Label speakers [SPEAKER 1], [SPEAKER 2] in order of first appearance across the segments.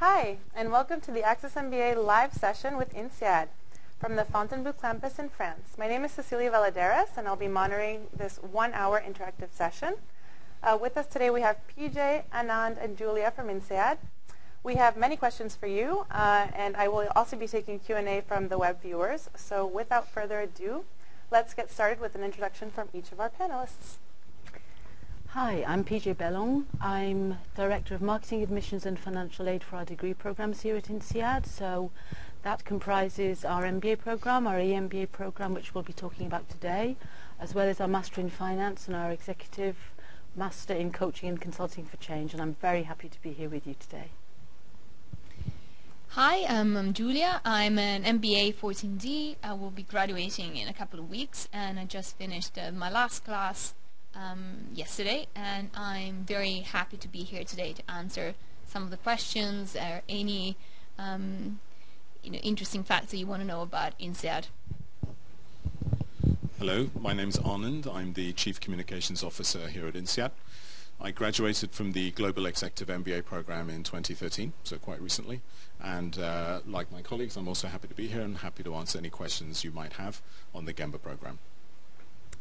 [SPEAKER 1] Hi, and welcome to the Access MBA live session with INSEAD from the Fontainebleau campus in France. My name is Cecilia Valadares, and I'll be monitoring this one-hour interactive session. With us today we have Pejay, Anand, and Gulia from INSEAD. We have many questions for you, and I will also be taking Q&A from the web viewers. So without further ado, let's get started with an introduction from each of our panelists.
[SPEAKER 2] Hi, I'm Pejay Belland. I'm Director of Marketing, Admissions and Financial Aid for our degree programs here at INSEAD. So that comprises our MBA program, our EMBA program, which we'll be talking about today, as well as our Master in Finance and our Executive Master in Coaching and Consulting for Change. And I'm very happy to be here with you today.
[SPEAKER 3] Hi, I'm Gulia. I'm an MBA 14D. I will be graduating in a couple of weeks, and I just finished my last class yesterday, and I'm very happy to be here today to answer some of the questions or any interesting facts that you want to know about INSEAD.
[SPEAKER 4] Hello, my name's Anand. I'm the Chief Communications Officer here at INSEAD. I graduated from the Global Executive MBA program in 2013, so quite recently. And like my colleagues, I'm also happy to be here and happy to answer any questions you might have on the Gemba program.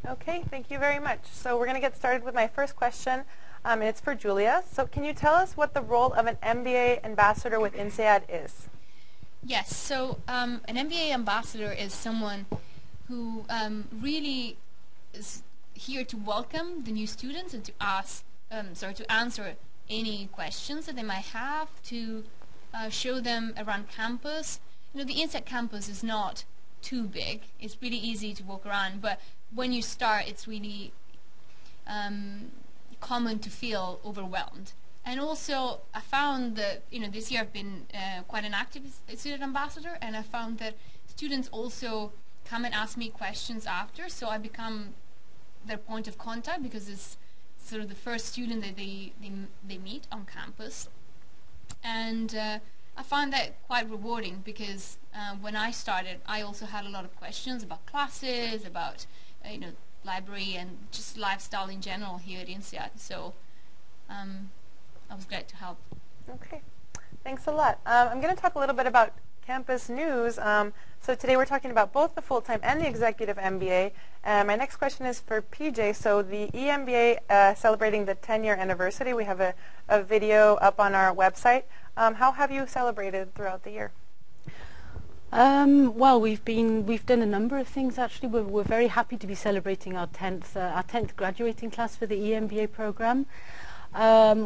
[SPEAKER 1] Okay, thank you very much. So we're going to get started with my first question, and it's for Gulia. So can you tell us what the role of an MBA ambassador with INSEAD is?
[SPEAKER 3] Yes, so an MBA ambassador is someone who really is here to welcome the new students and to to answer any questions that they might have, to show them around campus. You know, the INSEAD campus is not too big. It's really easy to walk around, but when you start, it's really common to feel overwhelmed. And also, I found that this year I've been quite an active student ambassador, and I found that students also come and ask me questions after, so I become their point of contact because it's sort of the first student that they meet on campus. And I find that quite rewarding because when I started, I also had a lot of questions about classes, about library, and just lifestyle in general here at INSEAD. So I was glad to help.
[SPEAKER 1] Okay, thanks a lot. I'm going to talk a little bit about campus news. So today we're talking about both the full-time and the executive MBA. My next question is for Pejay. So the EMBA celebrating the 10-year anniversary. We have a video up on our website. How have you celebrated throughout the year?
[SPEAKER 2] Well, we've done a number of things actually. We're very happy to be celebrating our 10th graduating class for the EMBA program.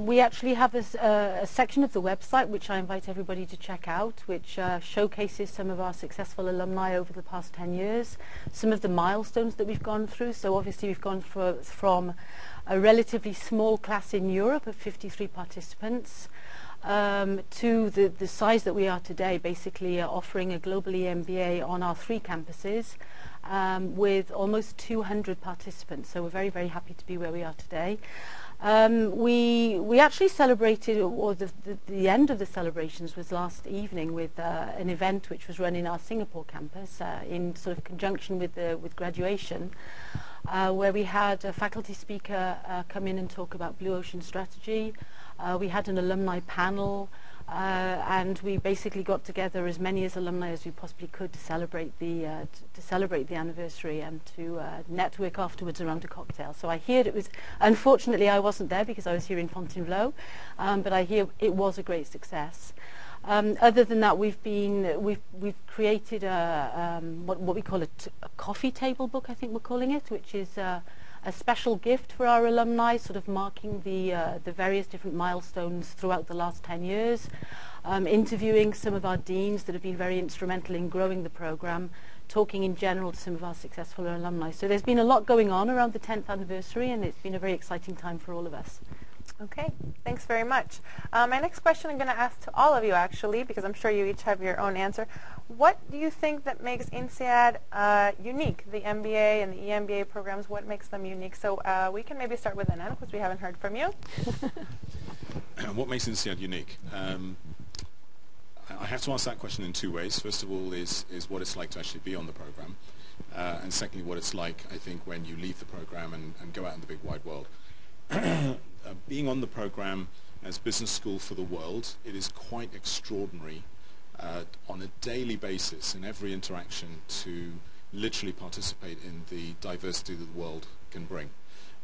[SPEAKER 2] We actually have a section of the website which I invite everybody to check out, which showcases some of our successful alumni over the past 10 years, some of the milestones that we've gone through. So obviously we've gone from a relatively small class in Europe of 53 participants to the size that we are today, basically offering a global EMBA on our 3 campuses with almost 200 participants. So we're very, very happy to be where we are today. We actually celebrated, or the end of the celebrations was last evening with an event which was run in our Singapore campus in sort of conjunction with graduation, where we had a faculty speaker come in and talk about Blue Ocean strategy. We had an alumni panel, and we basically got together as many as alumni as we possibly could to celebrate the anniversary and to network afterwards around a cocktail. So I hear it was, unfortunately I wasn't there because I was here in Fontainebleau, but I hear it was a great success. Other than that, we've created what we call a coffee table book, I think we're calling it, which is a special gift for our alumni, sort of marking the various different milestones throughout the last 10 years, interviewing some of our deans that have been very instrumental in growing the program, talking in general to some of our successful alumni. So there's been a lot going on around the 10th anniversary, and it's been a very exciting time for all of us.
[SPEAKER 1] Okay, thanks very much. My next question I'm going to ask to all of you, actually, because I'm sure you each have your own answer. What do you think that makes INSEAD unique, the MBA and the EMBA programs? What makes them unique? So we can maybe start with Anand, because we haven't heard from you.
[SPEAKER 4] What makes INSEAD unique? I have to answer that question in 2 ways. First of all is what it's like to actually be on the program. And secondly, what it's like, I think, when you leave the program and go out in the big wide world. Being on the program as business school for the world, it is quite extraordinary on a daily basis in every interaction to literally participate in the diversity that the world can bring.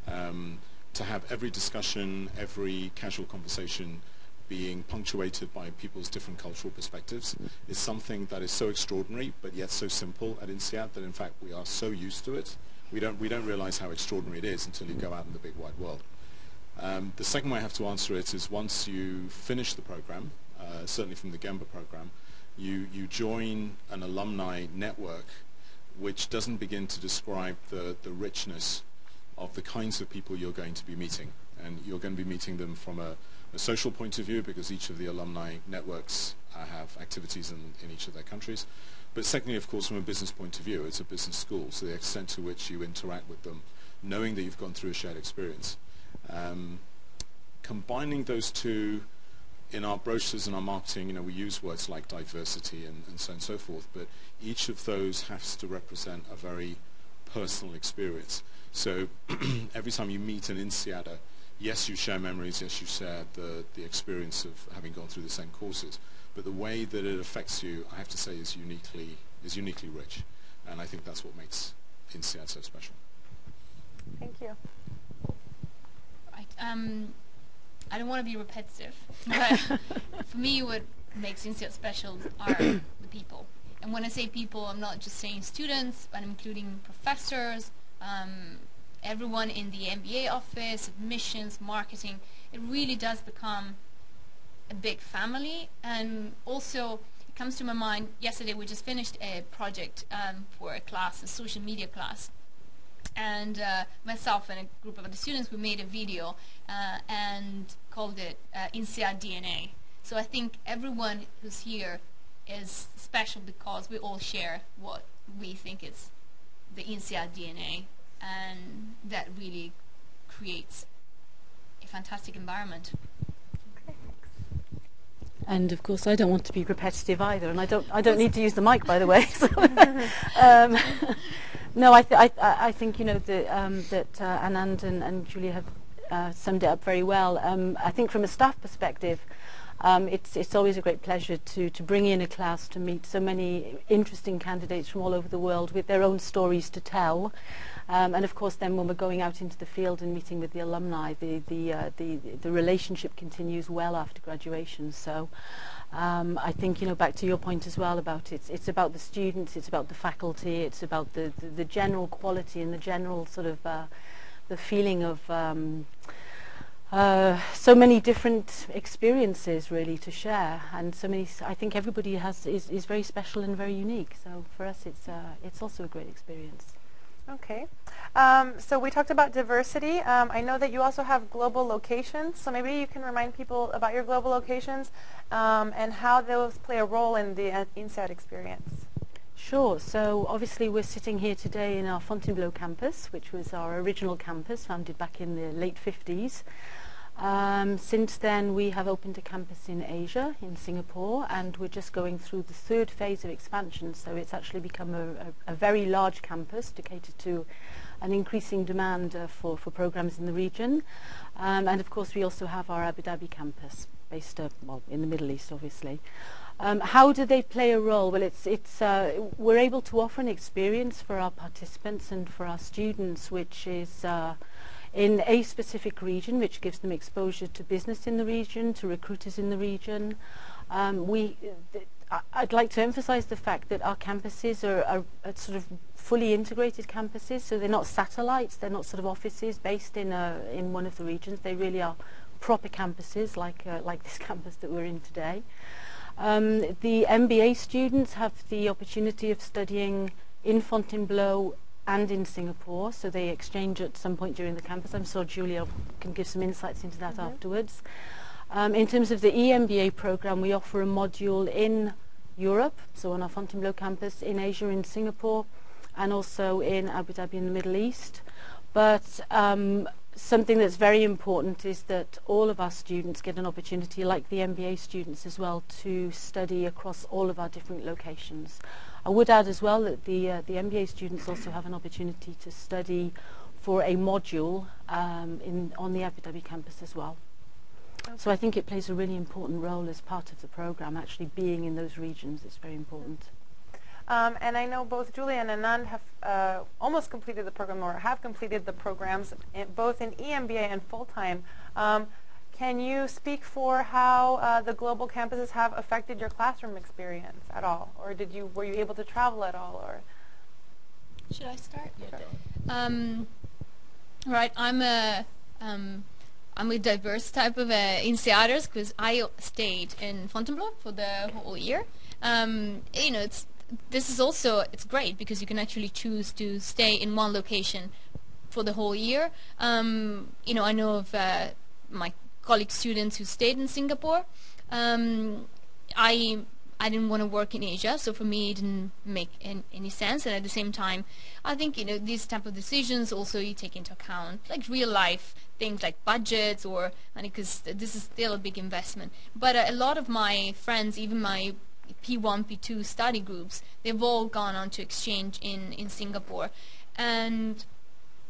[SPEAKER 4] To have every discussion, every casual conversation being punctuated by people's different cultural perspectives is something that is so extraordinary, but yet so simple at INSEAD that in fact we are so used to it, we don't realize how extraordinary it is until you go out in the big wide world. The second way I have to answer it is once you finish the program, certainly from the Gemba program, you join an alumni network which doesn't begin to describe the richness of the kinds of people you're going to be meeting. And you're going to be meeting them from a social point of view, because each of the alumni networks have activities in each of their countries. But secondly, of course, from a business point of view, it's a business school, so the extent to which you interact with them, knowing that you've gone through a shared experience. Combining those two, in our brochures and our marketing, we use words like diversity and so on and so forth, but each of those has to represent a very personal experience. So every time you meet an INSEADer, yes, you share memories, yes, you share the experience of having gone through the same courses, but the way that it affects you, I have to say, is uniquely rich. And I think that's what makes INSEAD so special.
[SPEAKER 1] Thank you.
[SPEAKER 3] Right. I don't want to be repetitive, but for me what makes INSEAD special are the people. And when I say people, I'm not just saying students, but I'm including professors, everyone in the MBA office, admissions, marketing. It really does become a big family. And also, it comes to my mind, yesterday we just finished a project for a class, a social media class. And myself and a group of other students, we made a video and called it INSEAD DNA. So I think everyone who's here is special because we all share what we think is the INSEAD DNA, and that really creates a fantastic environment.
[SPEAKER 1] Okay, thanks.
[SPEAKER 2] And of course, I don't want to be repetitive either, and I don't need to use the mic, by the way. So, no, I think that Anand and Julia have summed it up very well. I think from a staff perspective, it's always a great pleasure to bring in a class to meet so many interesting candidates from all over the world with their own stories to tell. And of course, then when we're going out into the field and meeting with the alumni, the relationship continues well after graduation. So I think, back to your point as well about it's about the students, it's about the faculty, it's about the general quality and the general sort of the feeling of so many different experiences really to share, and so many. I think everybody is very special and very unique. So for us, it's also a great experience.
[SPEAKER 1] Okay, so we talked about diversity. I know that you also have global locations, so maybe you can remind people about your global locations and how those play a role in the INSEAD experience.
[SPEAKER 2] Sure. So obviously we're sitting here today in our Fontainebleau campus, which was our original campus, founded back in the late 50s. Since then we have opened a campus in Asia, in Singapore, and we're just going through the third phase of expansion. So it's actually become a very large campus to cater to an increasing demand for programs in the region. And of course we also have our Abu Dhabi campus, based in the Middle East, obviously. How do they play a role? Well, we're able to offer an experience for our participants and for our students, which is in a specific region, which gives them exposure to business in the region, to recruiters in the region. I'd like to emphasize the fact that our campuses are sort of fully integrated campuses, so they're not satellites, they're not sort of offices based in one of the regions. They really are proper campuses, like this campus that we're in today. The MBA students have the opportunity of studying in Fontainebleau and in Singapore, so they exchange at some point during the campus. I'm sure Julia can give some insights into that afterwards. In terms of the EMBA program, we offer a module in Europe, so on our Fontainebleau campus, in Asia, in Singapore, and also in Abu Dhabi in the Middle East. But something that's very important is that all of our students get an opportunity, like the MBA students as well, to study across all of our different locations. I would add as well that the MBA students also have an opportunity to study for a module on the Abu Dhabi campus as well. So I think it plays a really important role as part of the program, actually being in those regions. It's very important.
[SPEAKER 1] And I know both Julia and Anand have almost completed the program or have completed the programs both in EMBA and full-time. Can you speak for how the global campuses have affected your classroom experience at all? Or were you able to travel at all? Or
[SPEAKER 3] should I start?
[SPEAKER 1] Sure.
[SPEAKER 3] Right, I'm a diverse type of INSEADers because I stayed in Fontainebleau for the whole year. It's great because you can actually choose to stay in one location for the whole year. I know of my colleague students who stayed in Singapore. I didn't want to work in Asia, so for me it didn't make any sense. And at the same time, I think these type of decisions also you take into account like real life things like budgets because this is still a big investment. But a lot of my friends, even my P1, P2 study groups, they've all gone on to exchange in Singapore, and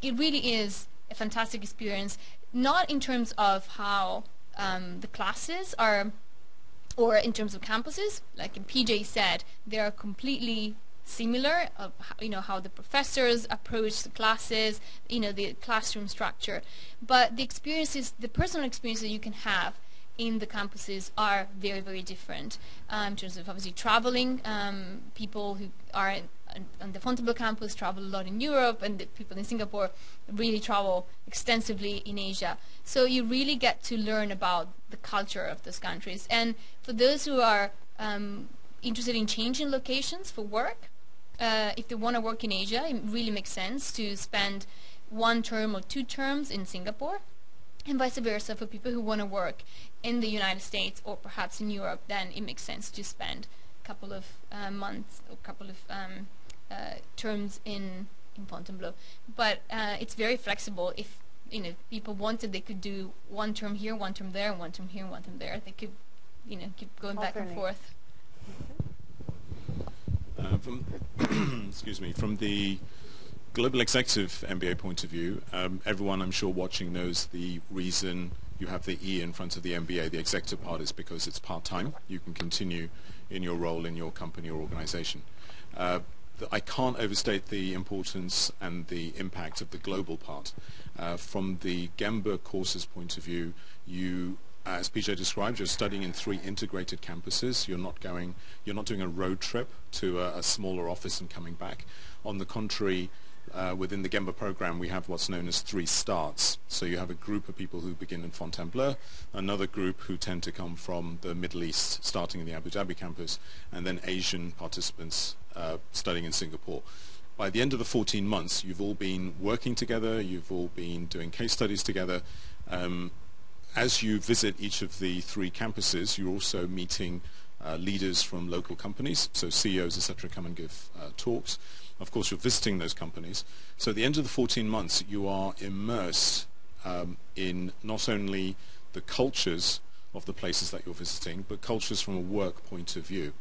[SPEAKER 3] it really is a fantastic experience. Not in terms of how the classes are, or in terms of campuses, like Pejay said, they are completely similar of how the professors approach the classes, the classroom structure, but the personal experiences you can have in the campuses are very, very different. In terms of obviously traveling, people who are on the Fontainebleau campus travel a lot in Europe, and the people in Singapore really travel extensively in Asia. So you really get to learn about the culture of those countries. And for those who are interested in changing locations for work, if they want to work in Asia, it really makes sense to spend 1 term or 2 terms in Singapore, and vice versa for people who want to work in the United States or perhaps in Europe. Then it makes sense to spend a couple of months or a couple of terms in Fontainebleau. But it's very flexible. If people wanted, they could do 1 term here, 1 term there, 1 term here, 1 term there. They could keep going back and forth.
[SPEAKER 4] From the Global Executive MBA point of view, everyone I'm sure watching knows the reason you have the E in front of the MBA, the executive part, is because it's part-time. You can continue in your role in your company or organization. I can't overstate the importance and the impact of the global part. From the Gemba courses point of view, you, as Pejay described, you're studying in 3 integrated campuses. You're not doing a road trip to a smaller office and coming back. On the contrary, within the Gemba program, we have what's known as 3 starts. So you have a group of people who begin in Fontainebleau, another group who tend to come from the Middle East, starting in the Abu Dhabi campus, and then Asian participants studying in Singapore. By the end of the 14 months, you've all been working together, you've all been doing case studies together. As you visit each of the 3 campuses, you're also meeting leaders from local companies, so CEOs, etc., come and give talks. Of course, you're visiting those companies. So at the end of the 14 months, you are immersed in not only the cultures of the places that you're visiting, but cultures from a work point of view.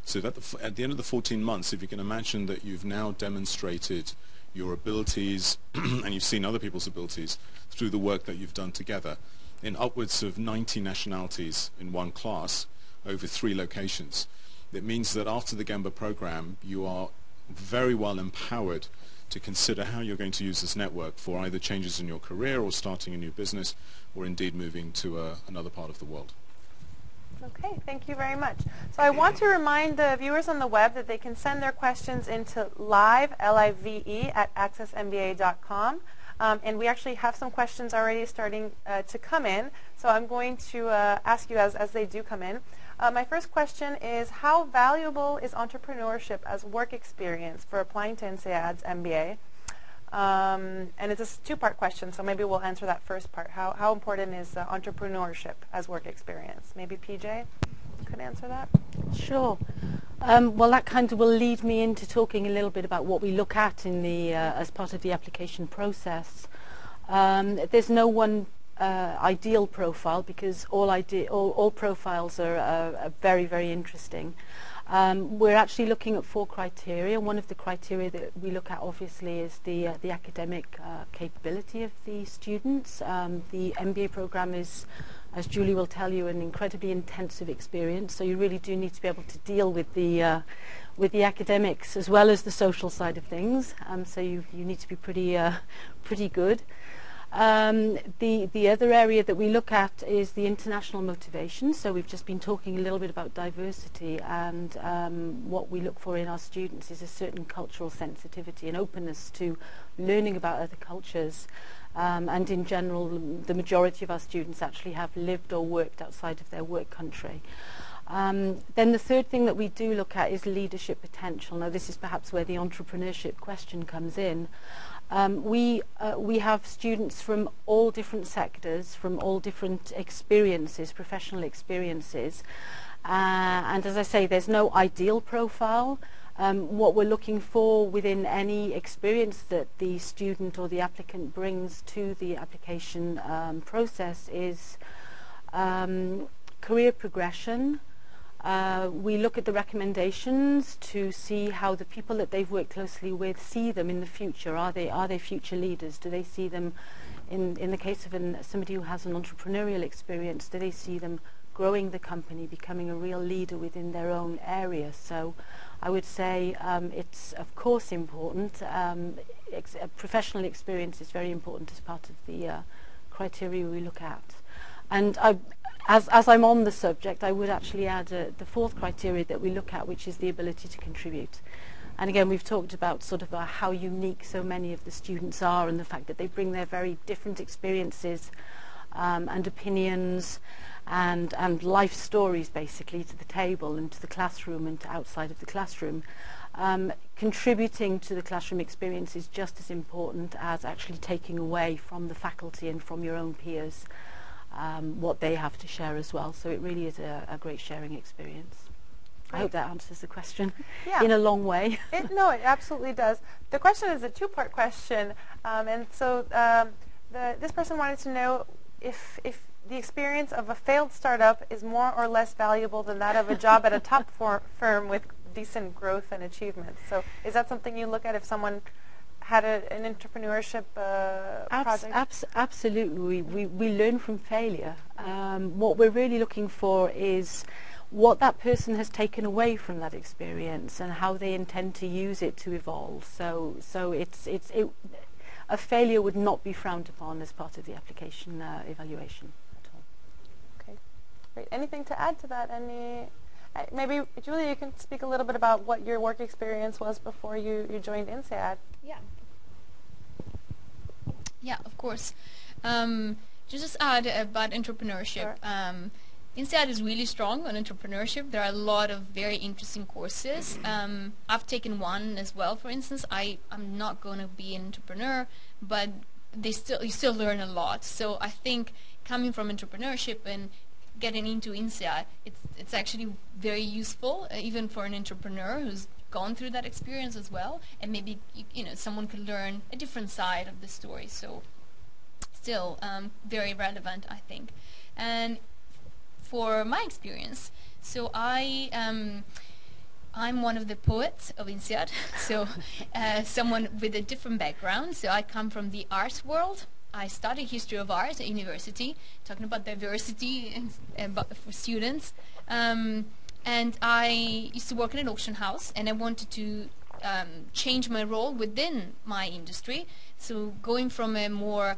[SPEAKER 4] So that at the end of the 14 months, if you can imagine that you've now demonstrated your abilities and you've seen other people's abilities through the work that you've done together in upwards of 90 nationalities in one class over 3 locations, it means that after the Gemba program, you are very well empowered to consider how you're going to use this network for either changes in your career or starting a new business or indeed moving to another part of the world.
[SPEAKER 1] Okay, thank you very much. So I want to remind the viewers on the web that they can send their questions into live, L-I-V-E, at accessmba.com. And we actually have some questions already starting to come in. So I'm going to ask you as they do come in. My first question is, how valuable is entrepreneurship as work experience for applying to INSEAD's MBA? And it's a 2-part question, so maybe we'll answer that first part. How important is entrepreneurship as work experience? Maybe Pejay could answer that?
[SPEAKER 2] Sure. Well, that kind of will lead me into talking a little bit about what we look at in the as part of the application process. There's no one ideal profile, because all profiles are very, very interesting. We're actually looking at 4 criteria. One of the criteria that we look at, obviously, is the academic capability of the students. The MBA program is as Julie will tell you, an incredibly intensive experience. So you really do need to be able to deal with the academics as well as the social side of things. So you need to be pretty good. The other area that we look at is the international motivation. So we've just been talking a little bit about diversity, and what we look for in our students is a certain cultural sensitivity and openness to learning about other cultures. And in general, the majority of our students actually have lived or worked outside of their work country. Then the third thing that we do look at is leadership potential. Now, this is perhaps where the entrepreneurship question comes in. We have students from all different sectors, from all different experiences, professional experiences. And as I say, there's no ideal profile. What we're looking for within any experience that the student or the applicant brings to the application process is career progression. We look at the recommendations to see how the people that they've worked closely with see them in the future. Are they future leaders? Do they see them, in the case of somebody who has an entrepreneurial experience, do they see them growing the company, becoming a real leader within their own area? So I would say it's of course important. Professional experience is very important as part of the criteria we look at. And as I'm on the subject, I would actually add the fourth criteria that we look at, which is the ability to contribute. And again, we've talked about sort of how unique so many of the students are, and the fact that they bring their very different experiences and opinions and life stories basically to the table and to the classroom and to outside of the classroom. Contributing to the classroom experience is just as important as actually taking away from the faculty and from your own peers what they have to share as well. So it really is a great sharing experience. I hope that answers the question in a long way.
[SPEAKER 1] No, it absolutely does. The question is a two-part question, and so this person wanted to know if the experience of a failed startup is more or less valuable than that of a job at a top firm with decent growth and achievements. So is that something you look at if someone had an entrepreneurship project?
[SPEAKER 2] Absolutely. We learn from failure. What we're really looking for is what that person has taken away from that experience and how they intend to use it to evolve. So a failure would not be frowned upon as part of the application evaluation at all.
[SPEAKER 1] Okay, great. Anything to add to that? Maybe, Julia, you can speak a little bit about what your work experience was before you joined INSEAD.
[SPEAKER 3] Yeah, of course. Just add about entrepreneurship.
[SPEAKER 1] Sure.
[SPEAKER 3] INSEAD is really strong on entrepreneurship. There are a lot of very interesting courses. I've taken one as well, for instance. I'm not going to be an entrepreneur, but you still learn a lot. So I think coming from entrepreneurship and getting into INSEAD, it's actually very useful, even for an entrepreneur who's gone through that experience as well, and maybe someone could learn a different side of the story. So still very relevant, I think. And for my experience, so I'm one of the poets of INSEAD, so someone with a different background. So I come from the arts world. I studied history of art at university, talking about diversity for students. And I used to work in an auction house, and I wanted to change my role within my industry. So going from a more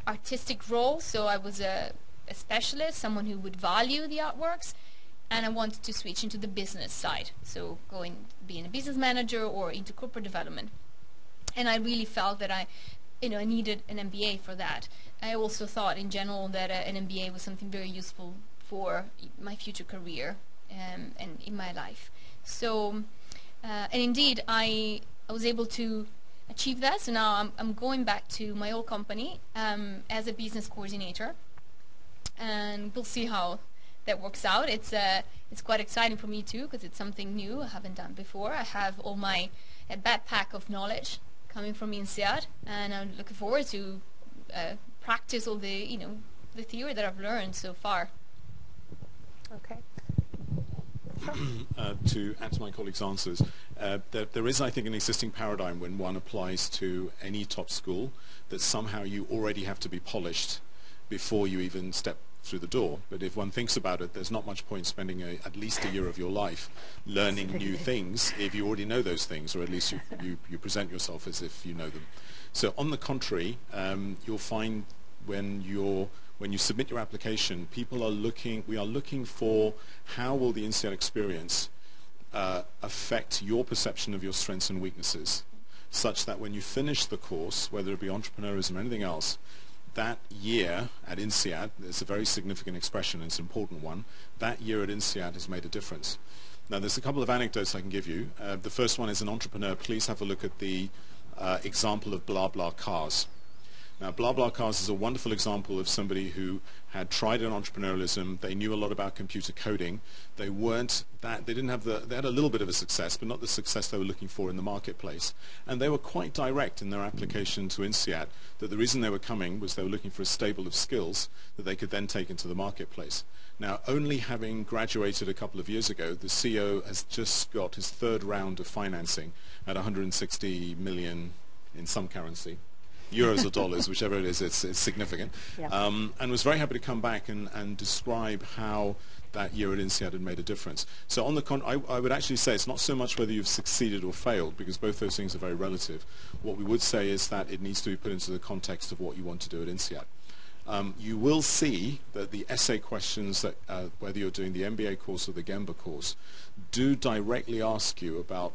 [SPEAKER 3] artistic role, so I was a specialist, someone who would value the artworks, and I wanted to switch into the business side, so being a business manager or into corporate development. And I really felt that I needed an MBA for that. I also thought in general that an MBA was something very useful for my future career and in my life. So, and indeed, I was able to achieve that. So now I'm going back to my old company as a business coordinator, and we'll see how that works out. It's quite exciting for me too, because it's something new I haven't done before. I have all my backpack of knowledge coming from INSEAD, and I'm looking forward to practice all the the theory that I've learned so far.
[SPEAKER 1] Okay.
[SPEAKER 4] To add to my colleagues' answers, there is, I think, an existing paradigm when one applies to any top school that somehow you already have to be polished before you even step through the door. But if one thinks about it, there's not much point spending at least a year of your life learning new things if you already know those things, or at least you present yourself as if you know them. So on the contrary, you'll find when you submit your application, we are looking for how will the INSEAD experience affect your perception of your strengths and weaknesses, such that when you finish the course, whether it be entrepreneurism or anything else, that year at INSEAD, it's a very significant expression, it's an important one, that year at INSEAD has made a difference. Now there's a couple of anecdotes I can give you. The first one is an entrepreneur. Please have a look at the example of BlaBlaCars. Now, BlaBlaCars is a wonderful example of somebody who had tried an entrepreneurialism. They knew a lot about computer coding. They had a little bit of a success, but not the success they were looking for in the marketplace. And they were quite direct in their application to INSEAD that the reason they were coming was they were looking for a stable of skills that they could then take into the marketplace. Now, only having graduated a couple of years ago, the CEO has just got his third round of financing at 160 million in some currency. Euros or dollars, whichever it is, it's significant. Yeah. And was very happy to come back and describe how that year at INSEAD had made a difference. So on the I would actually say it's not so much whether you've succeeded or failed, because both those things are very relative. What we would say is that it needs to be put into the context of what you want to do at INSEAD. You will see that the essay questions, that whether you're doing the MBA course or the Gemba course, do directly ask you about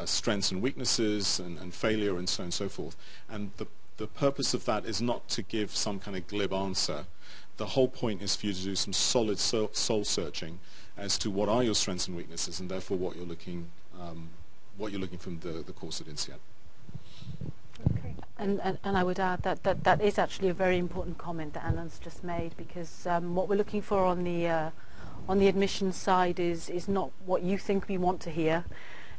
[SPEAKER 4] strengths and weaknesses and failure and so on and so forth. And the purpose of that is not to give some kind of glib answer. The whole point is for you to do some solid soul searching as to what are your strengths and weaknesses, and therefore what you're looking from the course at INSEAD.
[SPEAKER 2] Okay. And I would add that is actually a very important comment that Anand's just made, because what we're looking for on the admissions side is not what you think we want to hear.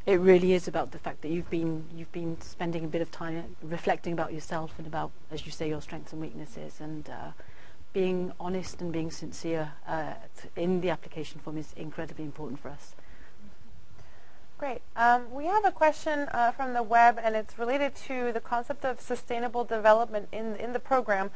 [SPEAKER 2] It really is about the fact that you've been spending a bit of time reflecting about yourself and about, as you say, your strengths and weaknesses, and being honest and being sincere in the application form is incredibly important for us.
[SPEAKER 1] Great. We have a question from the web, and it's related to the concept of sustainable development in the program.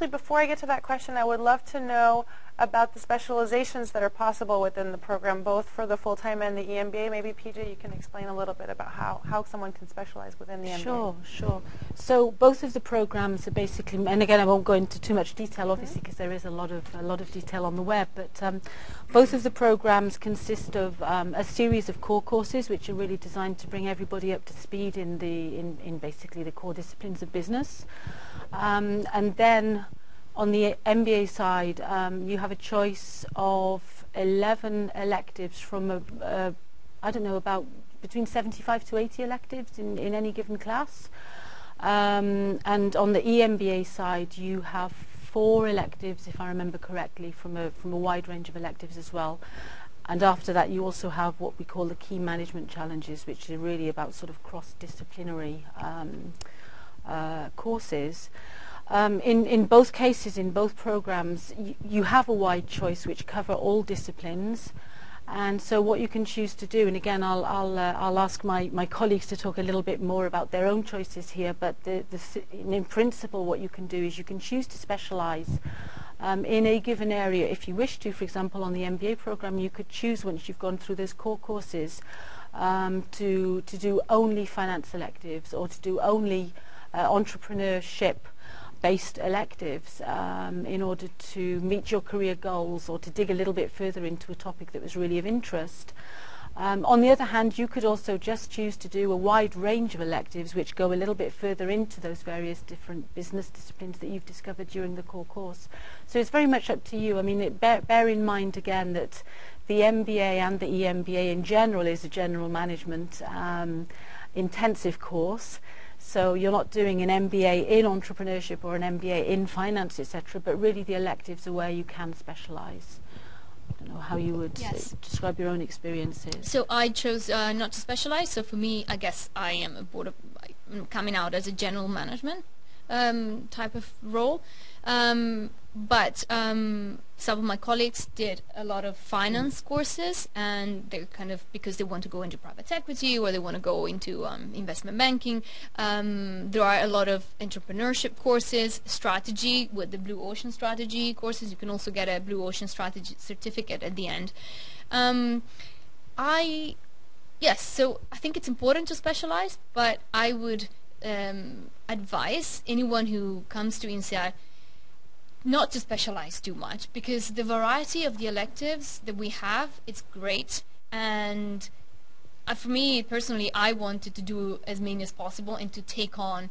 [SPEAKER 1] Before I get to that question, I would love to know about the specializations that are possible within the program, both for the full-time and the EMBA. Maybe, Pejay, you can explain a little bit about how someone can specialize within the MBA.
[SPEAKER 2] Sure. So both of the programs are basically, and again, I won't go into too much detail, obviously, because there is a lot of detail on the web, but both of the programs consist of a series of core courses, which are really designed to bring everybody up to speed in basically the core disciplines of business. And then on the MBA side, you have a choice of 11 electives from I don't know, about between 75 to 80 electives in any given class. And on the EMBA side, you have 4 electives, if I remember correctly, from a wide range of electives as well. And after that, you also have what we call the key management challenges, which are really about sort of cross-disciplinary courses. In both cases, in both programs, you have a wide choice which cover all disciplines. And so what you can choose to do, and again, I'll ask my colleagues to talk a little bit more about their own choices here, but in principle, what you can do is you can choose to specialize in a given area if you wish to. For example, on the MBA program, you could choose, once you've gone through those core courses, to do only finance electives, or to do only entrepreneurship-based electives in order to meet your career goals, or to dig a little bit further into a topic that was really of interest. On the other hand, you could also just choose to do a wide range of electives which go a little bit further into those various different business disciplines that you've discovered during the core course. So it's very much up to you. I mean, bear in mind again that the MBA and the EMBA in general is a general management intensive course. So you're not doing an MBA in entrepreneurship or an MBA in finance, etc., but really the electives are where you can specialize. I don't know how you would describe your own experiences.
[SPEAKER 3] So I chose not to specialize. So for me, I guess I'm coming out as a general management. type of role. But some of my colleagues did a lot of finance courses, and they're kind of, because they want to go into private equity or they want to go into investment banking. There are a lot of entrepreneurship courses, strategy with the Blue Ocean Strategy courses. You can also get a Blue Ocean Strategy certificate at the end. Yes, so I think it's important to specialize, but I would advise anyone who comes to INSEAD not to specialize too much, because the variety of the electives that we have, it's great. And for me personally, I wanted to do as many as possible and to take on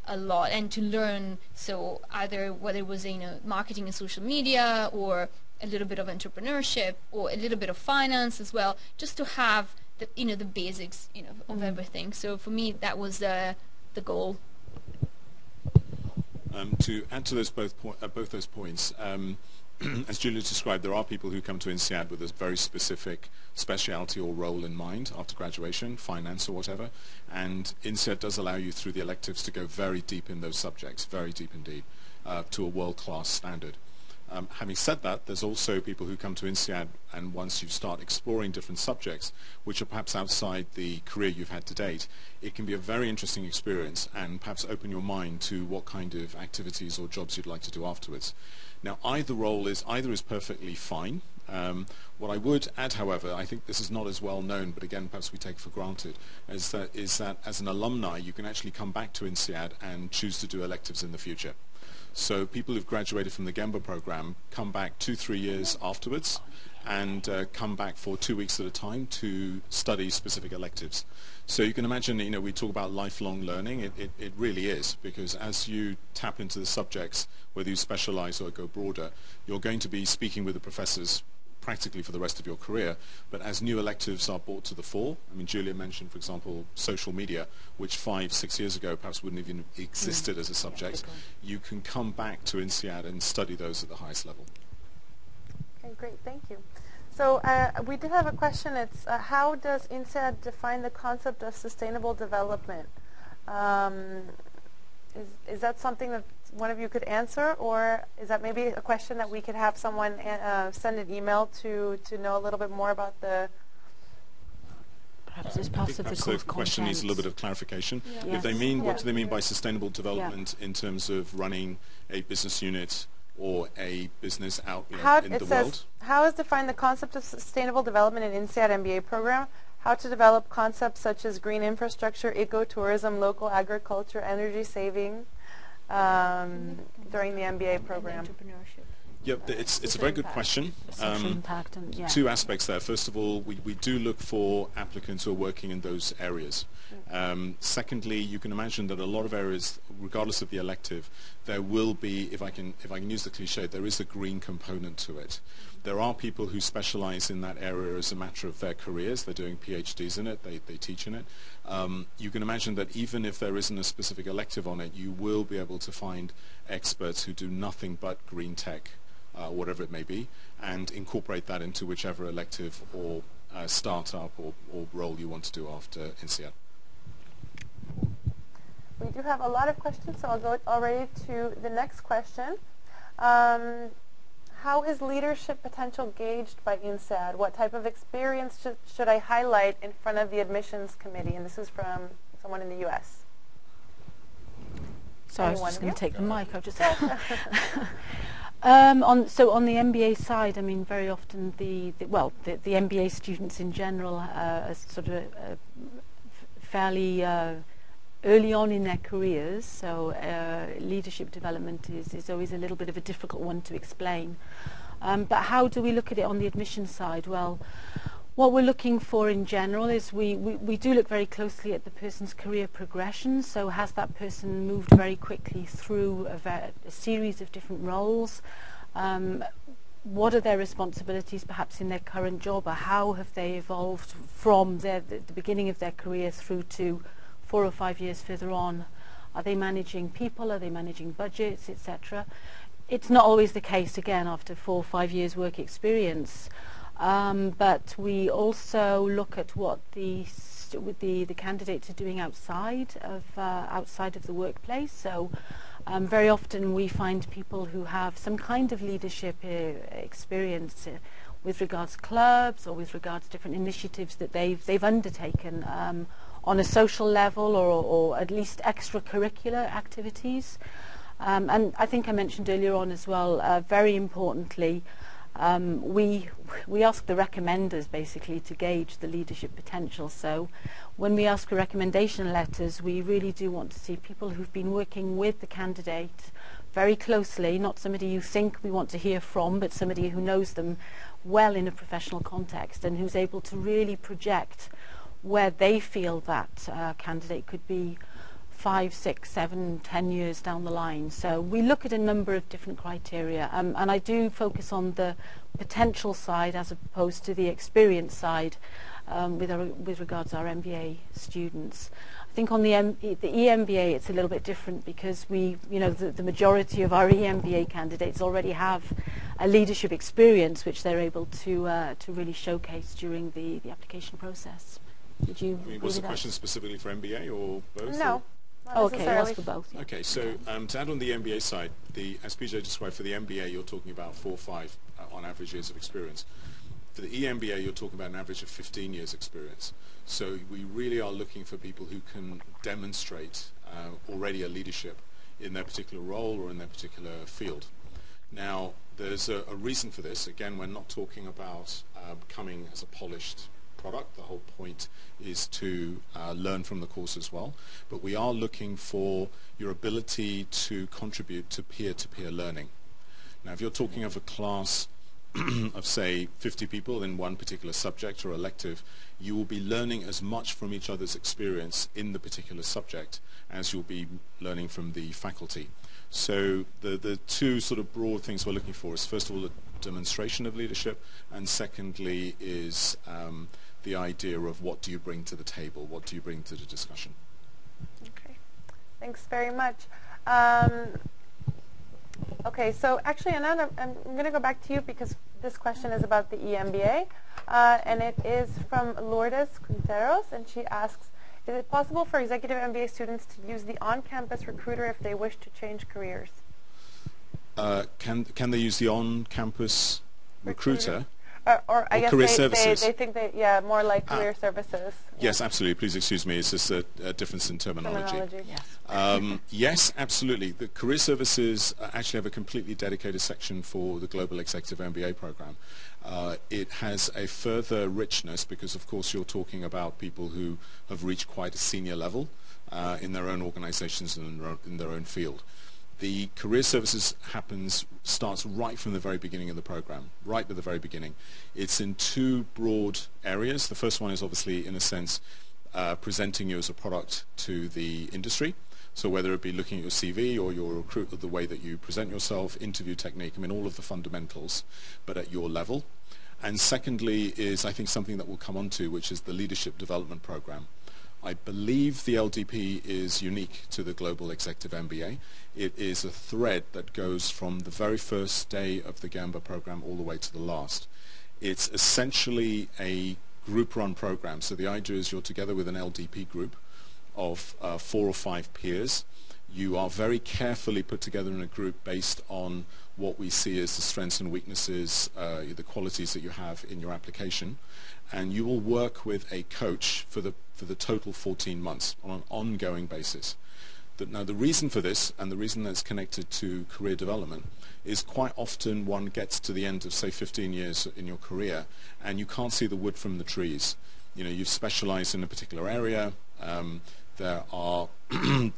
[SPEAKER 3] a lot and to learn. So either whether it was marketing and social media, or a little bit of entrepreneurship, or a little bit of finance as well, just to have the the basics of everything. So for me, that was the goal.
[SPEAKER 4] To add to those both those points, as Julia described, there are people who come to INSEAD with a very specific speciality or role in mind after graduation, finance or whatever, and INSEAD does allow you through the electives to go very deep in those subjects, very deep indeed, to a world-class standard. Having said that, there's also people who come to INSEAD, and once you start exploring different subjects, which are perhaps outside the career you've had to date, it can be a very interesting experience and perhaps open your mind to what kind of activities or jobs you'd like to do afterwards. Now, either is perfectly fine. What I would add, however, I think this is not as well known, but again, perhaps we take for granted, is that as an alumni, you can actually come back to INSEAD and choose to do electives in the future. So people who've graduated from the Gemba program come back 2-3 years afterwards and come back for 2 weeks at a time to study specific electives. So you can imagine, we talk about lifelong learning. It really is, because as you tap into the subjects, whether you specialize or go broader, you're going to be speaking with the professors practically for the rest of your career. But as new electives are brought to the fore, I mean, Julia mentioned, for example, social media, which 5-6 years ago perhaps wouldn't have even existed as a subject. You can come back to INSEAD and study those at the highest level.
[SPEAKER 1] Okay, great, thank you. So we did have a question. It's how does INSEAD define the concept of sustainable development? Is that something that one of you could answer, or is that maybe a question that we could have someone send an email to know a little bit more about the...
[SPEAKER 2] Perhaps it's part of the course
[SPEAKER 4] question needs a little bit of clarification. Yeah. If they mean, what do they mean by sustainable development in terms of running a business unit or a business out in the world?
[SPEAKER 1] How is defined the concept of sustainable development in INSEAD MBA program? How to develop concepts such as green infrastructure, ecotourism, local agriculture, energy saving during the MBA program?
[SPEAKER 4] Yep, it's a very good question. Two aspects there. First of all, we do look for applicants who are working in those areas. Secondly, you can imagine that a lot of areas, regardless of the elective, there will be, if I can use the cliche, there is a green component to it. There are people who specialize in that area as a matter of their careers. They're doing PhDs in it. They teach in it. You can imagine that even if there isn't a specific elective on it, you will be able to find experts who do nothing but green tech, whatever it may be, and incorporate that into whichever elective or startup or role you want to do after INSEAD.
[SPEAKER 1] We do have a lot of questions, so I'll go already to the next question. How is leadership potential gauged by INSEAD? What type of experience should I highlight in front of the admissions committee? And this is from someone in the U.S.
[SPEAKER 2] Sorry, I was just going to take the mic. I've just on the MBA side, I mean, very often the MBA students in general are sort of fairly early on in their careers, so leadership development is always a little bit of a difficult one to explain. But how do we look at it on the admission side? Well, what we're looking for in general is we do look very closely at the person's career progression. So has that person moved very quickly through a series of different roles? What are their responsibilities perhaps in their current job, or how have they evolved from the beginning of their career through to 4 or 5 years further on? Are they managing people? Are they managing budgets, etc.? It's not always the case, again, after 4 or 5 years work experience. But we also look at what the candidates are doing outside of the workplace. So Very often we find people who have some kind of leadership experience with regards to clubs or with regards to different initiatives that they've undertaken on a social level or at least extracurricular activities. And I think I mentioned earlier on as well, very importantly, we ask the recommenders basically to gauge the leadership potential. So when we ask for recommendation letters, we really do want to see people who've been working with the candidate very closely, not somebody you think we want to hear from, but somebody who knows them well in a professional context and who's able to really project where they feel that candidate could be 5, 6, 7, 10 years down the line. So we look at a number of different criteria, and I do focus on the potential side as opposed to the experience side with regards to our MBA students. I think on the EMBA it's a little bit different because the majority of our EMBA candidates already have a leadership experience which they're able to really showcase during the application process. Would you agree
[SPEAKER 4] was
[SPEAKER 2] with
[SPEAKER 4] the question specifically for MBA or both?
[SPEAKER 1] No.
[SPEAKER 2] Okay, it was for both. Yeah.
[SPEAKER 4] Okay, so to add on the MBA side, as Pejay described, for the MBA you're talking about 4 or 5 on average years of experience. For the EMBA you're talking about an average of 15 years experience. So we really are looking for people who can demonstrate already a leadership in their particular role or in their particular field. Now there's a reason for this. Again, we're not talking about coming as a polished product. The whole point is to learn from the course as well, but we are looking for your ability to contribute to peer-to-peer learning. Now if you're talking of a class of say 50 people in one particular subject or elective, you will be learning as much from each other's experience in the particular subject as you'll be learning from the faculty. So the two sort of broad things we're looking for is first of all a demonstration of leadership, and secondly is the idea of what do you bring to the table, what do you bring to the discussion.
[SPEAKER 1] Okay, thanks very much. Okay, so actually, Anand, I'm going to go back to you because this question is about the EMBA, and it is from Lourdes Quinteros, and she asks, is it possible for executive MBA students to use the on-campus recruiter if they wish to change careers?
[SPEAKER 4] Can they use the on-campus recruiter?
[SPEAKER 1] Or I guess
[SPEAKER 4] career
[SPEAKER 1] they
[SPEAKER 4] services.
[SPEAKER 1] they think that, yeah, more like career services.
[SPEAKER 4] Yes, absolutely. Please excuse me. It's just a difference in terminology.
[SPEAKER 2] Yes.
[SPEAKER 4] Yes, absolutely. The career services actually have a completely dedicated section for the Global Executive MBA program. It has a further richness because, of course, you're talking about people who have reached quite a senior level in their own organizations and in their own field. The career services starts right from the very beginning of the program, right at the very beginning. It's in 2 broad areas. The first one is obviously, in a sense, presenting you as a product to the industry. So whether it be looking at your CV or your recruit, the way that you present yourself, interview technique, I mean all of the fundamentals, but at your level. And secondly is, I think, something that we'll come on to, which is the leadership development program. I believe the LDP is unique to the Global Executive MBA. It is a thread that goes from the very first day of the Gamba program all the way to the last. It's essentially a group-run program. So the idea is you're together with an LDP group of 4 or 5 peers. You are very carefully put together in a group based on what we see as the strengths and weaknesses, the qualities that you have in your application. And you will work with a coach for the total 14 months on an ongoing basis. Now the reason for this, and the reason that's connected to career development, is quite often one gets to the end of, say, 15 years in your career and you can't see the wood from the trees. You know, you've specialized in a particular area. There are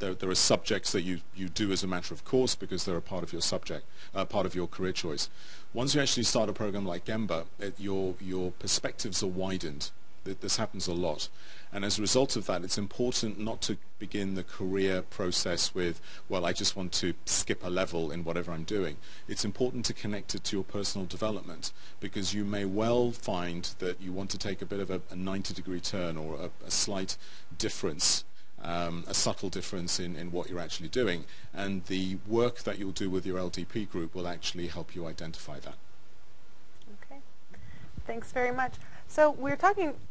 [SPEAKER 4] there are subjects that you do as a matter of course because they're a part of your subject, part of your career choice. Once you actually start a program like Gemba, your perspectives are widened. This happens a lot. And as a result of that, it's important not to begin the career process with, well, I just want to skip a level in whatever I'm doing. It's important to connect it to your personal development because you may well find that you want to take a bit of a 90-degree turn or a slight difference, a subtle difference in what you're actually doing. And the work that you'll do with your LDP group will actually help you identify that.
[SPEAKER 1] Okay. Thanks very much. So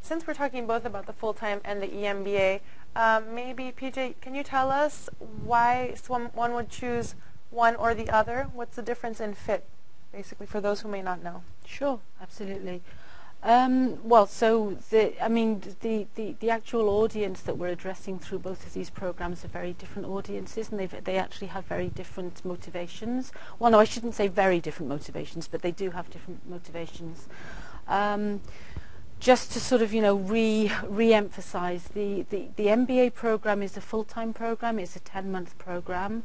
[SPEAKER 1] since we're talking both about the full-time and the EMBA, Maybe, PJ, can you tell us why one would choose one or the other? What's the difference in fit, basically, for those who may not know?
[SPEAKER 2] Sure, absolutely. Well, so the actual audience that we're addressing through both of these programs are very different audiences, and they actually have very different motivations. Well, no, I shouldn't say very different motivations, but they do have different motivations. Just to sort of, re-emphasize, the MBA program is a full-time program. It's a 10-month program.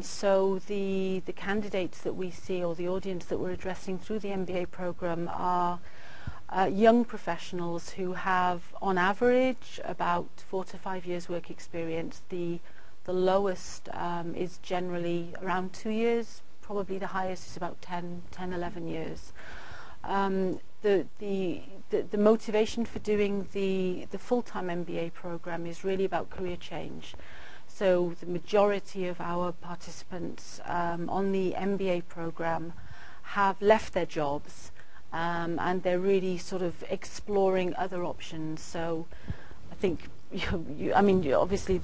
[SPEAKER 2] So the candidates that we see, or the audience that we're addressing through the MBA program, are young professionals who have, on average, about 4 to 5 years work experience. The lowest is generally around 2 years. Probably the highest is about 10, 11 years. The motivation for doing the full-time MBA program is really about career change. So the majority of our participants on the MBA program have left their jobs, and they're really sort of exploring other options. So I think, obviously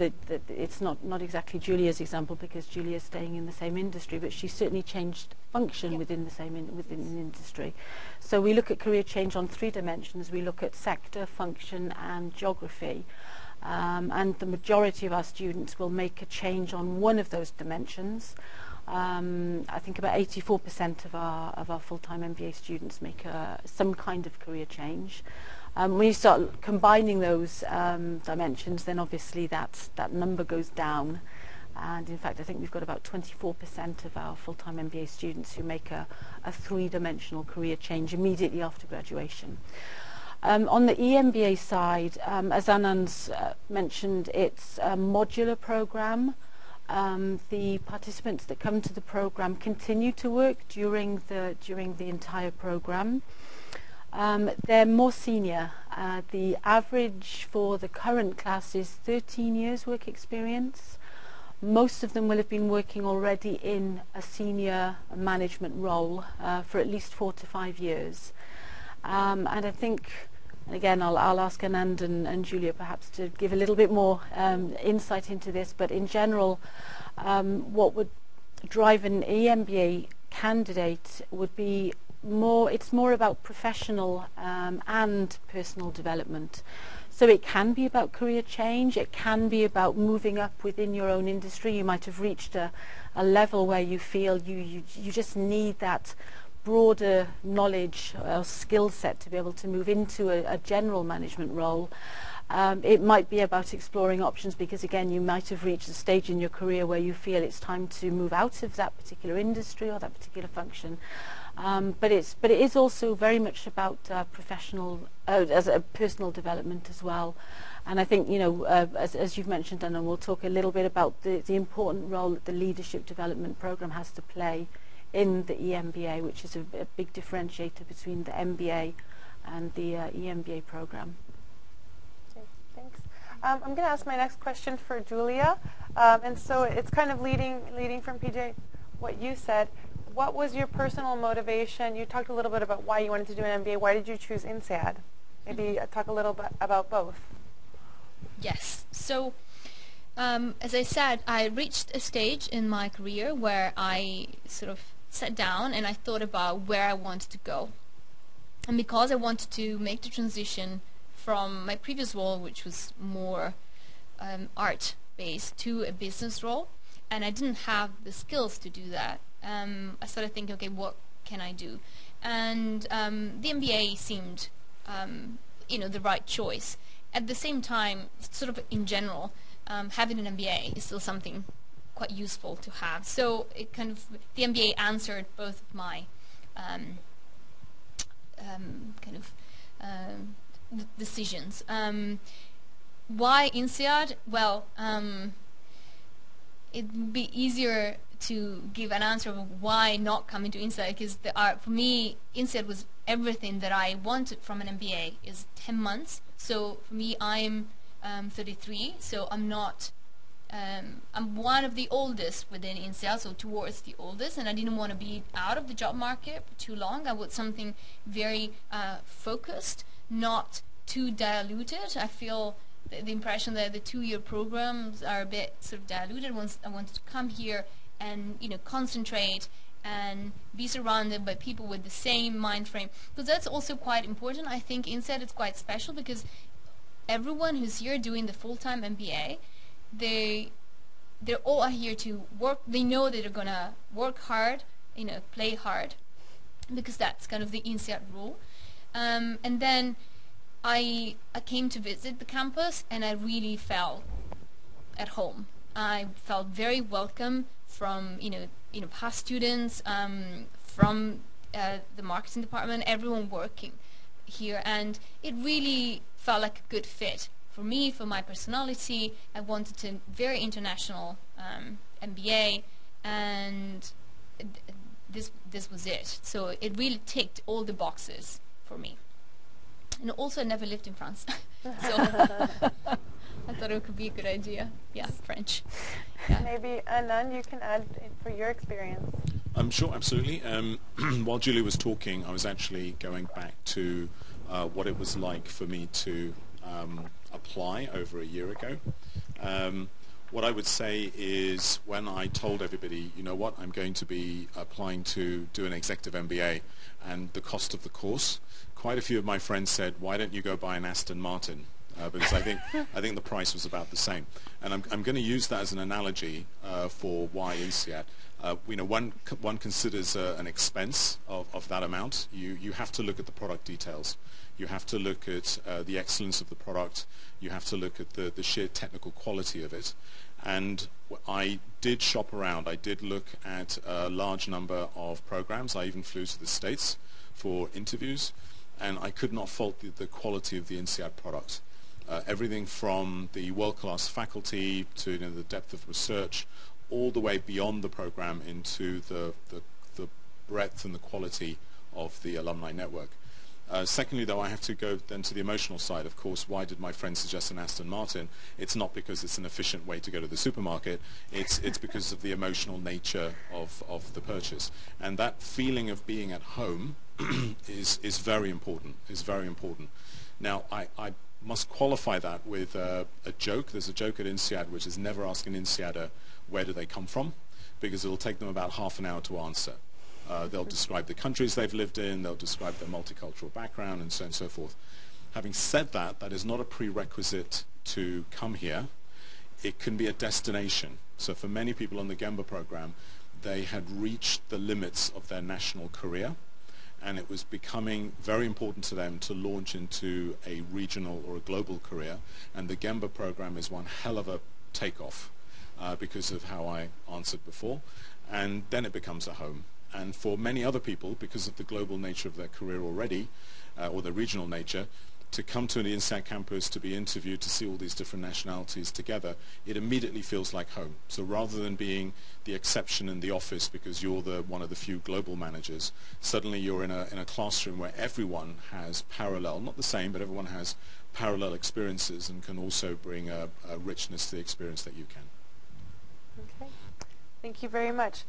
[SPEAKER 2] it's not exactly Julia's example, because Julia's staying in the same industry, but she's certainly changed function within an industry. So we look at career change on 3 dimensions. We look at sector, function, and geography. And the majority of our students will make a change on one of those dimensions. I think about 84% of our full-time MBA students make some kind of career change. When you start combining those dimensions, then obviously that number goes down. And in fact, I think we've got about 24% of our full-time MBA students who make a 3-dimensional career change immediately after graduation. On the EMBA side, as Anand mentioned, it's a modular program. The participants that come to the program continue to work during the entire program. They're more senior. The average for the current class is 13 years work experience. Most of them will have been working already in a senior management role for at least 4 to 5 years. And I think, and again, I'll ask Anand and Julia perhaps to give a little bit more insight into this, but in general, what would drive an EMBA candidate would be it's more about professional and personal development. So it can be about career change, it can be about moving up within your own industry. You might have reached a level where you feel you just need that broader knowledge or skill set to be able to move into a general management role. It might be about exploring options, because again, you might have reached a stage in your career where you feel it's time to move out of that particular industry or that particular function. But it is also very much about professional, as a personal development as well. And I think, as you've mentioned, and we'll talk a little bit about the important role that the leadership development program has to play in the EMBA, which is a big differentiator between the MBA and the EMBA program.
[SPEAKER 1] Okay, thanks. I'm going to ask my next question for Julia, and so it's kind of leading from PJ what you said. What was your personal motivation? You talked a little bit about why you wanted to do an MBA. Why did you choose INSEAD? Maybe talk a little bit about both.
[SPEAKER 3] Yes. So, as I said, I reached a stage in my career where I sort of sat down and I thought about where I wanted to go. And because I wanted to make the transition from my previous role, which was more art-based, to a business role, and I didn't have the skills to do that, I started thinking, okay, what can I do? And the MBA seemed, the right choice. At the same time, sort of in general, having an MBA is still something quite useful to have. So it kind of, the MBA answered both of my decisions. Why INSEAD? Well, it would be easier to give an answer of why not coming to INSEAD, because for me, INSEAD was everything that I wanted from an MBA. Is 10 months. So for me, I'm 33, so I'm not. I'm one of the oldest within INSEAD, so towards the oldest, and I didn't want to be out of the job market for too long. I want something very focused, not too diluted. I feel the impression that the 2-year programs are a bit sort of diluted. I wanted to come here and concentrate and be surrounded by people with the same mind frame, because that's also quite important. I think INSEAD is quite special because everyone who's here doing the full-time MBA, they're all are here to work. They know that they're gonna work hard, play hard, because that's kind of the INSEAD rule. And then I came to visit the campus, and I really felt at home. I felt very welcome from past students, from the marketing department, everyone working here, and it really felt like a good fit for me, for my personality. I wanted a very international MBA, and this was it. So it really ticked all the boxes for me. And also, I never lived in France, so I thought it could be a good idea. Yeah, French. Yeah.
[SPEAKER 1] Maybe Anand, you can add for your experience.
[SPEAKER 4] Sure, absolutely. While Julie was talking, I was actually going back to what it was like for me to apply over a year ago. What I would say is, when I told everybody, you know what, I'm going to be applying to do an executive MBA, and the cost of the course, quite a few of my friends said, why don't you go buy an Aston Martin? Because I think the price was about the same. And I'm going to use that as an analogy for why INSEAD. One considers an expense of that amount. You have to look at the product details. You have to look at the excellence of the product. You have to look at the sheer technical quality of it. And I did shop around. I did look at a large number of programs. I even flew to the States for interviews, and I could not fault the quality of the INSEAD product. Everything from the world-class faculty to the depth of research, all the way beyond the program into the breadth and the quality of the alumni network. Secondly, though, I have to go then to the emotional side. Of course, why did my friend suggest an Aston Martin? It's not because it's an efficient way to go to the supermarket. It's because of the emotional nature of the purchase. And that feeling of being at home is very important. Is very important. Now, I must qualify that with a joke. There's a joke at INSEAD which is never ask an INSEADer where do they come from, because it'll take them about half an hour to answer. They'll describe the countries they've lived in, they'll describe their multicultural background, and so on and so forth. Having said that, that is not a prerequisite to come here. It can be a destination. So for many people on the Gemba program, they had reached the limits of their national career, and it was becoming very important to them to launch into a regional or a global career, and the Gemba program is one hell of a takeoff because of how I answered before, and then it becomes a home. And for many other people, because of the global nature of their career already, or the regional nature, to come to an INSEAD campus, to be interviewed, to see all these different nationalities together, it immediately feels like home. So rather than being the exception in the office because you're one of the few global managers, suddenly you're in a classroom where everyone has parallel, not the same, but everyone has parallel experiences and can also bring a richness to the experience that you can.
[SPEAKER 1] Okay. Thank you very much.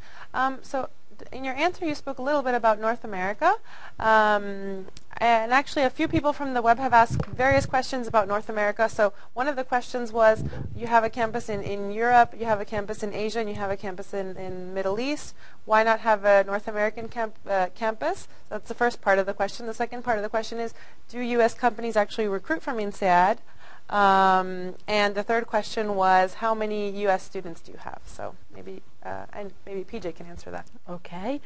[SPEAKER 1] So in your answer, you spoke a little bit about North America. And actually, a few people from the web have asked various questions about North America. So one of the questions was, you have a campus in Europe, you have a campus in Asia, and you have a campus in Middle East. Why not have a North American campus? That's the first part of the question. The second part of the question is, do U.S. companies actually recruit from INSEAD? And the third question was, how many U.S. students do you have? So maybe Pejay can answer that.
[SPEAKER 2] Okay.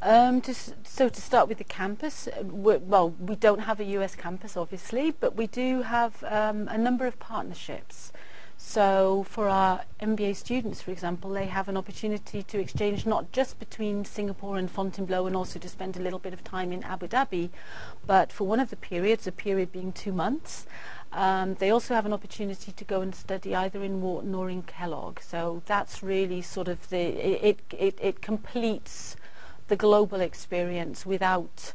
[SPEAKER 2] So to start with the campus, we don't have a US campus, obviously, but we do have a number of partnerships. So for our MBA students, for example, they have an opportunity to exchange not just between Singapore and Fontainebleau, and also to spend a little bit of time in Abu Dhabi, but for one of the periods, a period being 2 months, they also have an opportunity to go and study either in Wharton or in Kellogg. So that's really sort of it completes the global experience without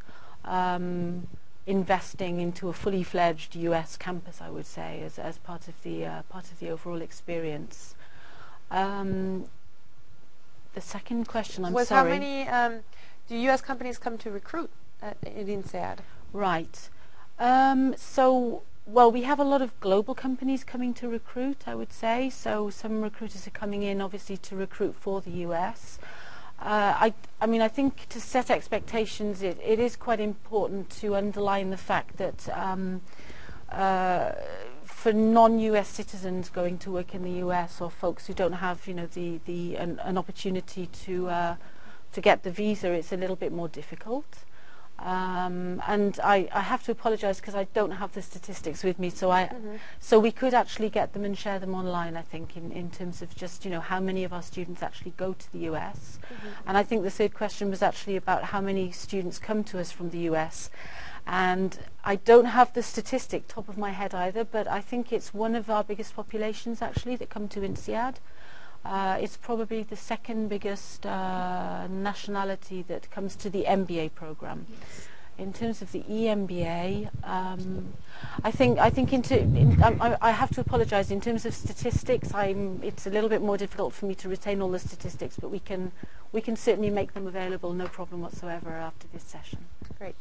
[SPEAKER 2] investing into a fully fledged US campus, I would say, as part of the overall experience. The second question, I'm
[SPEAKER 1] was
[SPEAKER 2] sorry.
[SPEAKER 1] How many do US companies come to recruit at INSEAD?
[SPEAKER 2] Right. So Well, we have a lot of global companies coming to recruit, I would say. So some recruiters are coming in, obviously, to recruit for the US. I mean, I think to set expectations, it is quite important to underline the fact that for non-US citizens going to work in the US, or folks who don't have, you know, an opportunity to get the visa, it's a little bit more difficult. And I have to apologise because I don't have the statistics with me, so we could actually get them and share them online, I think, in terms of just, you know, how many of our students actually go to the US. And I think the third question was actually about how many students come to us from the US. And I don't have the statistic top of my head either, but I think it's one of our biggest populations actually that come to INSEAD. It's probably the second biggest nationality that comes to the MBA program.
[SPEAKER 3] Yes.
[SPEAKER 2] In terms of the EMBA, I think I have to apologise. In terms of statistics, it's a little bit more difficult for me to retain all the statistics, but we can certainly make them available, no problem whatsoever, after this session.
[SPEAKER 1] Great.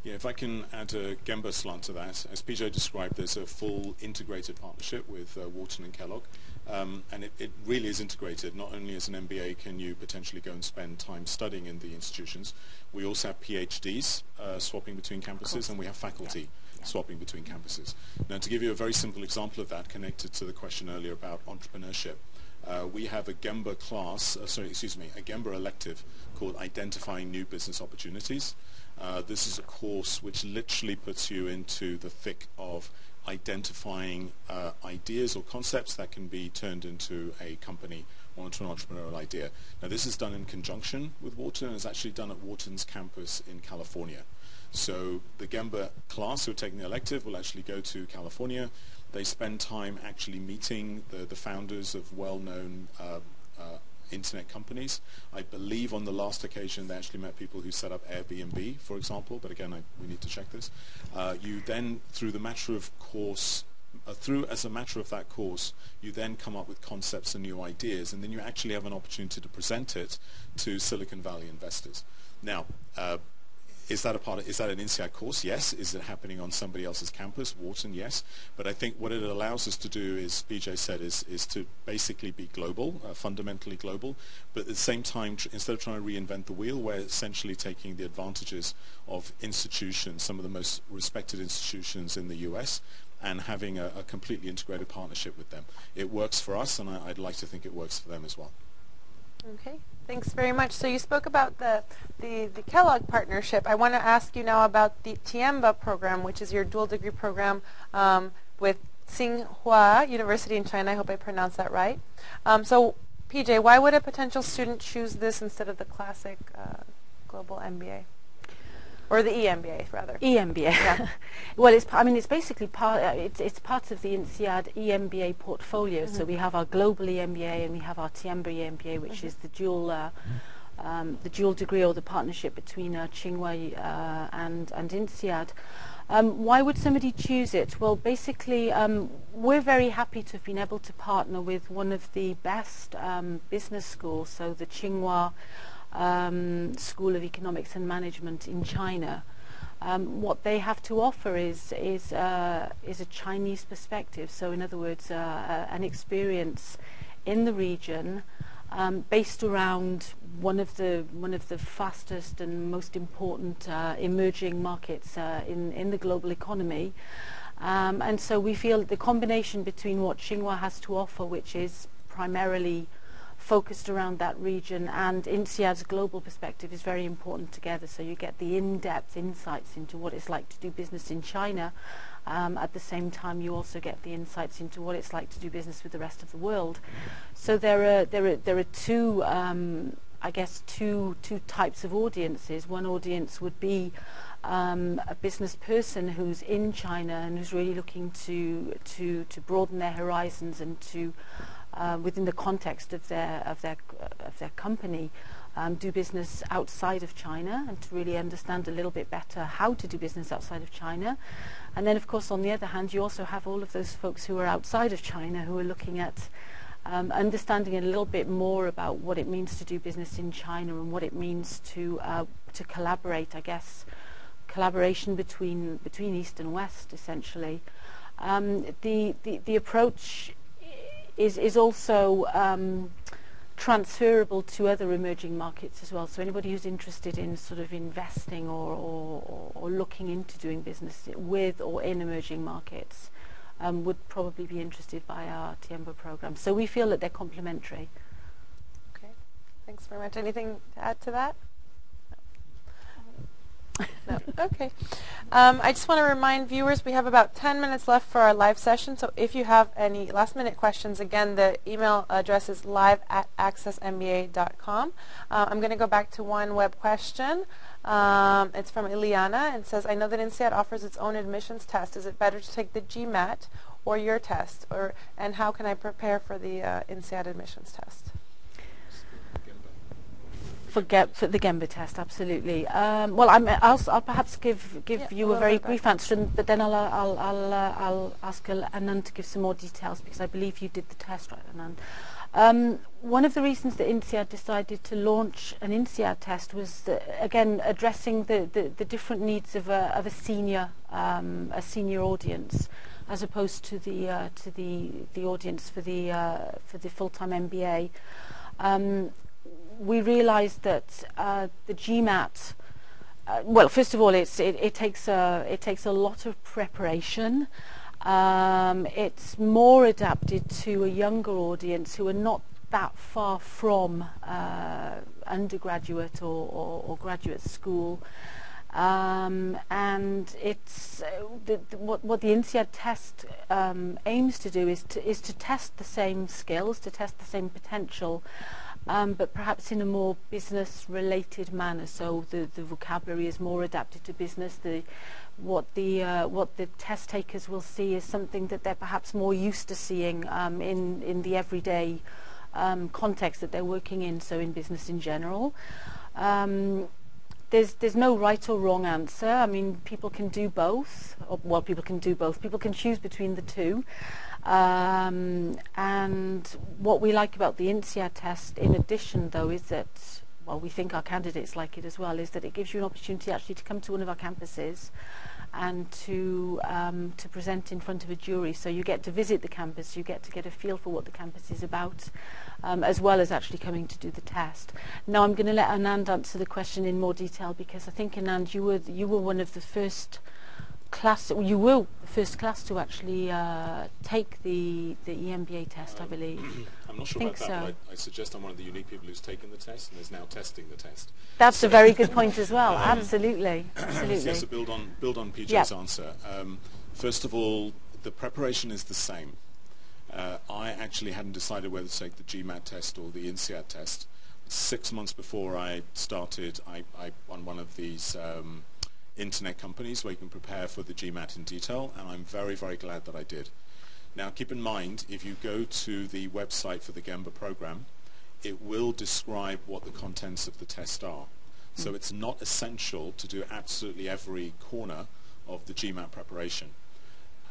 [SPEAKER 4] Yeah, if I can add a Gemba slant to that. As Pejay described, there's a full integrated partnership with Wharton and Kellogg. And it really is integrated. Not only as an MBA can you potentially go and spend time studying in the institutions, we also have PhDs swapping between campuses, and we have faculty swapping between campuses. Now, to give you a very simple example of that, connected to the question earlier about entrepreneurship, we have a Gemba a Gemba elective called Identifying New Business Opportunities. This is a course which literally puts you into the thick of identifying ideas or concepts that can be turned into a company or into an entrepreneurial idea. Now, this is done in conjunction with Wharton, and it's actually done at Wharton's campus in California. So the Gemba class who are taking the elective will actually go to California. They spend time actually meeting the founders of well-known internet companies. I believe on the last occasion they actually met people who set up Airbnb, for example, but again, we need to check this. You then, through the matter of course, as a matter of that course, you then come up with concepts and new ideas, and then you actually have an opportunity to present it to Silicon Valley investors. Now, is that an INSEAD course? Yes. Is it happening on somebody else's campus? Wharton, yes. But I think what it allows us to do, is Pejay said, is to basically be global, fundamentally global, but at the same time, instead of trying to reinvent the wheel, we're essentially taking the advantages of institutions, some of the most respected institutions in the US, and having a completely integrated partnership with them. It works for us, and I'd like to think it works for them as well.
[SPEAKER 1] Okay, thanks very much. So you spoke about the Kellogg partnership. I want to ask you now about the emba program, which is your dual degree program with Tsinghua University in China. I hope I pronounced that right. So Pejay, why would a potential student choose this instead of the classic global MBA? Or the EMBA, rather.
[SPEAKER 2] EMBA.
[SPEAKER 1] Yeah.
[SPEAKER 2] Well, it's basically it's part of the INSEAD EMBA portfolio. So we have our global EMBA and we have our emba EMBA, which is the dual degree, or the partnership between Tsinghua and INSEAD. Why would somebody choose it? Well, basically, we're very happy to have been able to partner with one of the best business schools, so the Tsinghua School of Economics and Management in China. What they have to offer is a Chinese perspective. So, in other words, an experience in the region based around one of the fastest and most important emerging markets in the global economy. And so we feel the combination between what Tsinghua has to offer, which is primarily focused around that region, and INSEAD's global perspective, is very important together. So you get the in-depth insights into what it's like to do business in China. At the same time, you also get the insights into what it's like to do business with the rest of the world. So there are two, I guess, two types of audiences. One audience would be a business person who's in China and who's really looking to broaden their horizons and to within the context of their company, do business outside of China, and to really understand a little bit better how to do business outside of China. And then, of course, on the other hand, you also have all of those folks who are outside of China who are looking at understanding a little bit more about what it means to do business in China and what it means to collaborate. I guess collaboration between East and West, essentially. The approach is also transferable to other emerging markets as well. So anybody who's interested in sort of investing or looking into doing business with or in emerging markets would probably be interested by our TIEMBA program. So we feel that they're complementary.
[SPEAKER 1] Okay, thanks very much. Anything to add to that? No. Okay. I just want to remind viewers we have about 10 minutes left for our live session, so if you have any last-minute questions, again, the email address is live@accessmba.com. I'm going to go back to one web question. It's from Ileana, and says, I know that INSEAD offers its own admissions test. Is it better to take the GMAT or your test? And how can I prepare for the INSEAD admissions test?
[SPEAKER 2] For the Gemba test, absolutely. Well, I'll perhaps give you a very brief answer, but then I'll ask Anand to give some more details, because I believe you did the test, right, Anand? One of the reasons that INSEAD decided to launch an INSEAD test was again addressing the different needs of a senior audience, as opposed to the audience for the full-time MBA. We realised that the GMAT, well, first of all, it takes a lot of preparation. It's more adapted to a younger audience who are not that far from undergraduate or graduate school. And it's what the INSEAD test aims to do is to test the same skills, to test the same potential, but perhaps in a more business-related manner. So the vocabulary is more adapted to business. What the test takers will see is something that they're perhaps more used to seeing in the everyday context that they're working in. So in business in general. There's no right or wrong answer. I mean, people can do both. Well, people can do both. People can choose between the two. And what we like about the INSEAD test, in addition, though, is that, well, we think our candidates like it as well, is that it gives you an opportunity actually to come to one of our campuses and to present in front of a jury. So you get to visit the campus, you get to get a feel for what the campus is about, as well as actually coming to do the test. Now I'm going to let Anand answer the question in more detail, because I think, Anand, you were one of the first class. You were the first class to actually take the EMBA test, I believe.
[SPEAKER 4] I'm not sure about that, but I suggest I'm one of the unique people who's taken the test and is now testing the test.
[SPEAKER 2] That's a very good point as well. Absolutely, absolutely.
[SPEAKER 4] Yes, to build on Pejay's answer. First of all, the preparation is the same. I actually hadn't decided whether to take the GMAT test or the INSEAD test. 6 months before I started, I on one of these internet companies where you can prepare for the GMAT in detail, and I'm very, very glad that I did. Now, keep in mind, if you go to the website for the Gemba program, it will describe what the contents of the test are. So it's not essential to do absolutely every corner of the GMAT preparation.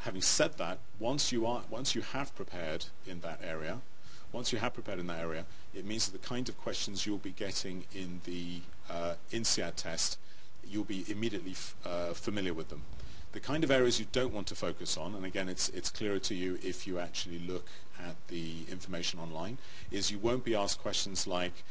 [SPEAKER 4] Having said that, once you have prepared in that area, it means that the kind of questions you'll be getting in the INSEAD test, you'll be immediately familiar with them. The kind of areas you don't want to focus on, and again it's clearer to you if you actually look at the information online, is you won't be asked questions like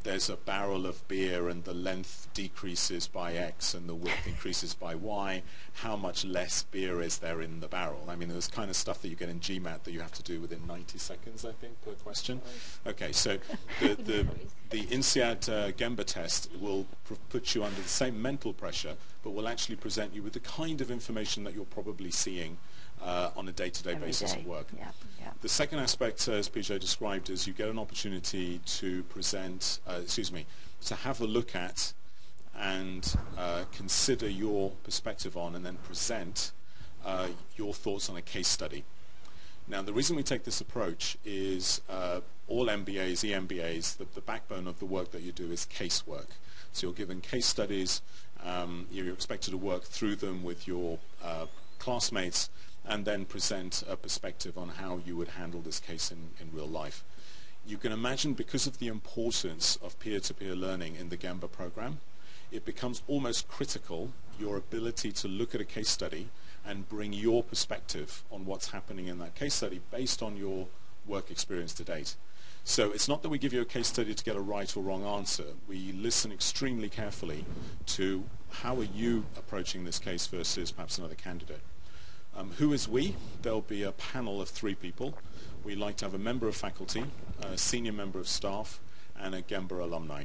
[SPEAKER 4] there's a barrel of beer and the length decreases by X and the width increases by Y. How much less beer is there in the barrel? I mean, there's kind of stuff that you get in GMAT that you have to do within 90 seconds, I think, per question. Okay, so the INSEAD Gemba test will put you under the same mental pressure, but will actually present you with the kind of information that you're probably seeing on a day-to-day basis at work.
[SPEAKER 2] Yeah.
[SPEAKER 4] The second aspect, as Pejay described, is you get an opportunity to present, to have a look at and consider your perspective on, and then present your thoughts on a case study. Now, the reason we take this approach is all MBAs, EMBAs, the backbone of the work that you do is casework. So you're given case studies, you're expected to work through them with your classmates, and then present a perspective on how you would handle this case in real life. You can imagine, because of the importance of peer-to-peer learning in the Gemba program, it becomes almost critical, your ability to look at a case study, and bring your perspective on what's happening in that case study based on your work experience to date. So it's not that we give you a case study to get a right or wrong answer. We listen extremely carefully to how are you approaching this case versus perhaps another candidate. Who is we? There'll be a panel of 3 people. We like to have a member of faculty, a senior member of staff, and a Gemba alumni.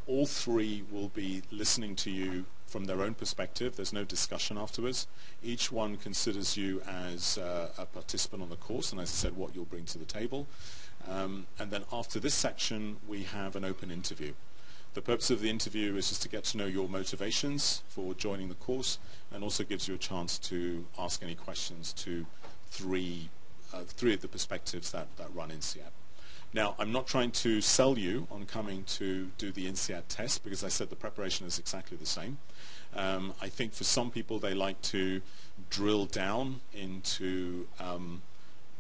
[SPEAKER 4] All 3 will be listening to you from their own perspective. There's no discussion afterwards. Each one considers you as a participant on the course, and as I said, what you'll bring to the table. And then after this section, we have an open interview. The purpose of the interview is just to get to know your motivations for joining the course, and also gives you a chance to ask any questions to three of the perspectives that run INSEAD. Now, I'm not trying to sell you on coming to do the INSEAD test, because I said the preparation is exactly the same. I think for some people they like to drill down into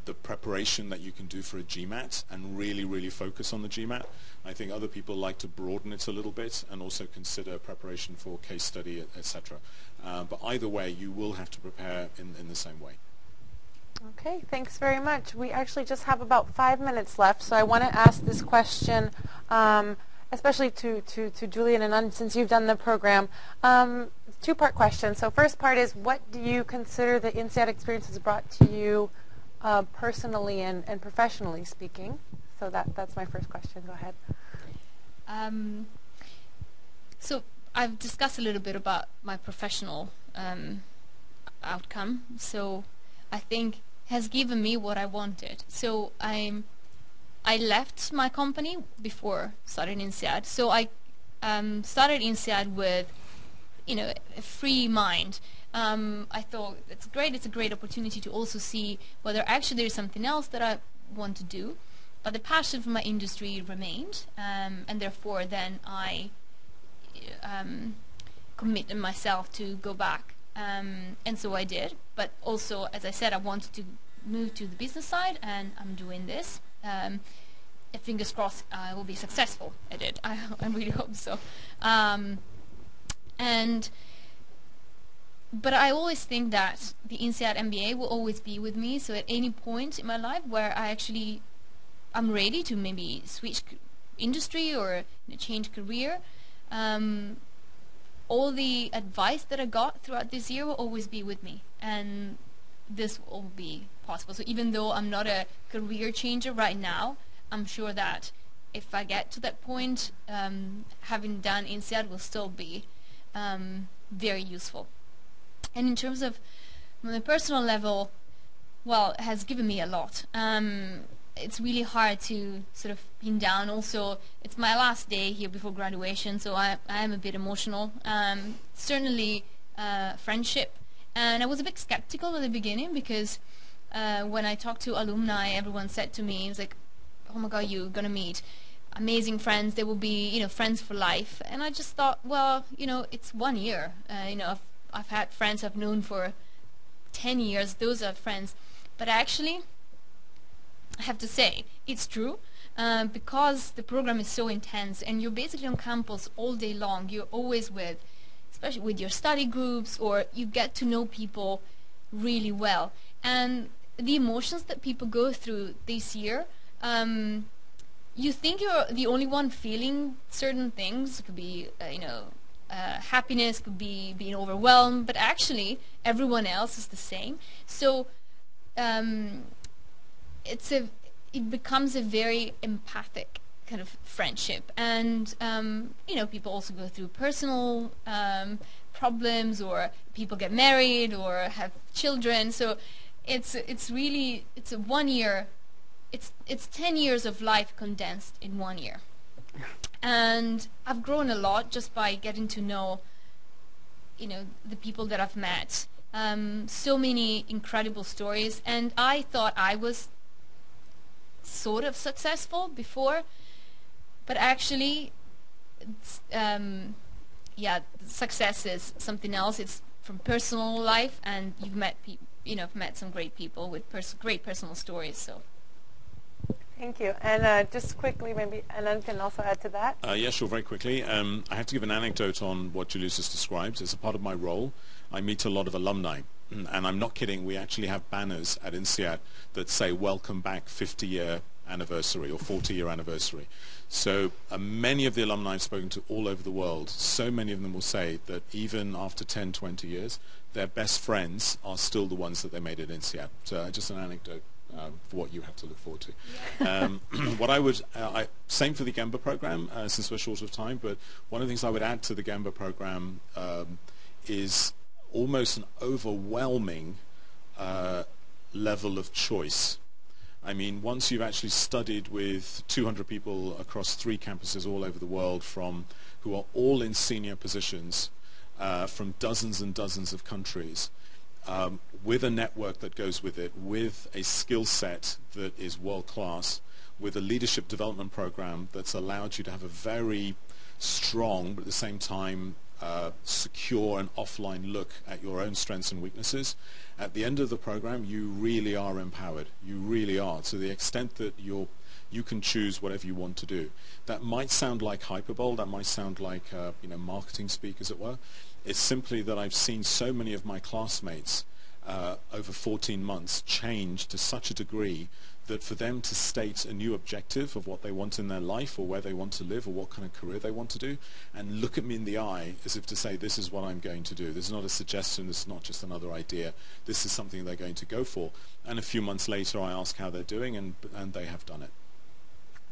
[SPEAKER 4] the preparation that you can do for a GMAT and really, really focus on the GMAT. I think other people like to broaden it a little bit and also consider preparation for case study, etc. But either way, you will have to prepare in the same way.
[SPEAKER 1] Okay, thanks very much. We actually just have about 5 minutes left, so I want to ask this question, especially to Julian and Anand, since you've done the program. 2-part question. So first part is, what do you consider the INSEAD experience has brought to you personally and professionally speaking? So that's my first question. Go ahead.
[SPEAKER 3] So I've discussed a little bit about my professional outcome. So I think has given me what I wanted. So I left my company before starting INSEAD. So I started INSEAD with, a free mind. I thought it's a great opportunity to also see whether actually there's something else that I want to do. But the passion for my industry remained, and therefore then I committed myself to go back. And so I did, but also, as I said, I wanted to move to the business side, and I'm doing this. Fingers crossed I will be successful at it. I really hope so. But I always think that the INSEAD MBA will always be with me, so at any point in my life where I'm ready to maybe switch industry or change career, all the advice that I got throughout this year will always be with me, and this will be possible. So even though I'm not a career changer right now, I'm sure that if I get to that point, having done INSEAD will still be very useful. And in terms of the personal level, well, it has given me a lot. It's really hard to sort of pin down. Also, it's my last day here before graduation, so I am a bit emotional. Certainly friendship. And I was a bit skeptical at the beginning, because when I talked to alumni, everyone said to me, it was like, oh my God, you're going to meet amazing friends. They will be, friends for life. And I just thought, well, it's 1 year. I've had friends I've known for 10 years. Those are friends. But actually, I have to say, it's true, because the program is so intense and you're basically on campus all day long. You're always especially with your study groups, or you get to know people really well. And the emotions that people go through this year, you think you're the only one feeling certain things. It could be, happiness, could be being overwhelmed, but actually everyone else is the same. So it becomes a very empathic kind of friendship, and people also go through personal problems, or people get married or have children. So it's a 1 year. It's 10 years of life condensed in 1 year, and I've grown a lot just by getting to know the people that I've met. So many incredible stories, and I thought I was sort of successful before, but actually success is something else. It's from personal life, and you've met I've met some great people with great personal stories. So
[SPEAKER 1] thank you. And just quickly, maybe Anand can also add to that.
[SPEAKER 4] Yeah, sure, very quickly. I have to give an anecdote on what Julius has described. As a part of my role, I meet a lot of alumni. and I'm not kidding, we actually have banners at INSEAD that say welcome back 50-year anniversary or 40-year anniversary. So many of the alumni I've spoken to all over the world, so many of them will say that even after 10, 20 years, their best friends are still the ones that they made at INSEAD. So just an anecdote for what you have to look forward to. What I would, same for the Gemba program, since we're short of time, but one of the things I would add to the Gemba program is almost an overwhelming level of choice. I mean, once you've actually studied with 200 people across 3 campuses all over the world who are all in senior positions from dozens and dozens of countries, with a network that goes with it, with a skill set that is world-class, with a leadership development program that's allowed you to have a very strong, but at the same time secure and offline look at your own strengths and weaknesses. At the end of the program, you really are empowered. You really are, to the extent that you can choose whatever you want to do. That might sound like hyperbole. That might sound like marketing speak, as it were. It's simply that I've seen so many of my classmates over 14 months change to such a degree that for them to state a new objective of what they want in their life or where they want to live or what kind of career they want to do and look at me in the eye as if to say, this is what I'm going to do. This is not a suggestion. This is not just another idea. This is something they're going to go for. And a few months later, I ask how they're doing, and they have done it.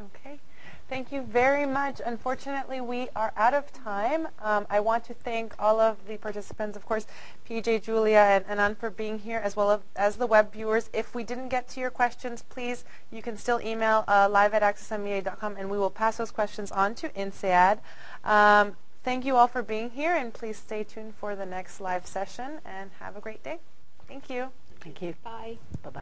[SPEAKER 1] Okay. Thank you very much. Unfortunately, we are out of time. I want to thank all of the participants, of course, Pejay, Julia, and Anand for being here, as well as the web viewers. If we didn't get to your questions, please, you can still email live@accessmba.com, and we will pass those questions on to INSEAD. Thank you all for being here, and please stay tuned for the next live session, and have a great day. Thank you.
[SPEAKER 2] Thank you.
[SPEAKER 3] Bye.
[SPEAKER 2] Bye-bye.